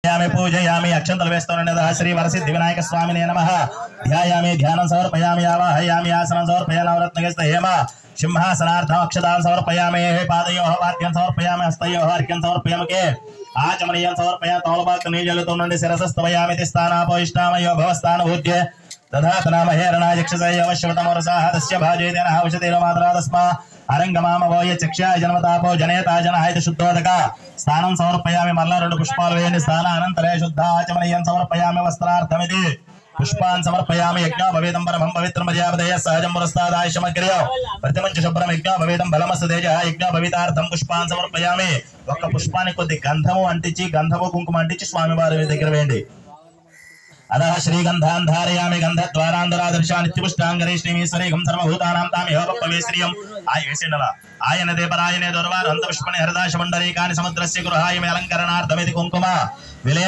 पूजयामि अक्षंतल वेस्तोन्नः श्री वरसिद्धि विनायक स्वामिने नमः ध्यायामि ध्यानं समर्पयामि आवाहयामि आसनं समर्पयामि नवरत्नगस्थ हेम सिंहासनार्थम् अक्षतान् समर्पयामि पादयोः वाद्यं समर्पयामि हस्तयोः अर्घ्यं समर्पयामि के आचमनीयं समर्पयामि तौलपात्तनीजलतोन्नन्दि शिरसस्तवयामि तिस्थानापोष्टामयो भवस्थानभूत्य दधातनामहे रणायक्षसय अवश्यवतमोरसाः तस्य भाजेतेन औषधेन मात्रा तस्मा अरंगमामवोय चक्षाय जन्मतापो जनेता जनायत शुद्धोदक स्थानं समर्पयामि मल्ल రెండు పుష్పాలు వేయండి స్నాన అనంతరే శుద్ధాచమనీయం సమర్పయామి వస్త్రార్థమితి పుష్పాన్ సమర్పయామి యజ్ఞ భవేదం పరమం పవిత్రం మర్యాదయ సహజం పురస్తాదాయ సమగ్రయ ప్రతిమంచ శుభ్రం యజ్ఞ భవేదం బలమస్త తేజ యజ్ఞ భవితార్థం పుష్పాన్ సమర్పయామి ఒక్క పుష్పానికి కొద్ది గంధము అంటించి గంధము కుంకుమ అంటించి స్వామివారి దగ్గర వేయండి अतः श्रीगंधान् धारयामि गंधद्वारान्दरादर्शा नित्यपुष्टांगरे श्रीमीश्वरीगं सर्वभूतानां तामेव पवेश्रियम् आयुषेणला आयन देवरायने दुर्वार हन्तपुष्पणे हरदाशमण्डलीकानि समुद्रस्य गृहाय मे अलङ्करणार्थमिति कुङ्कुम विले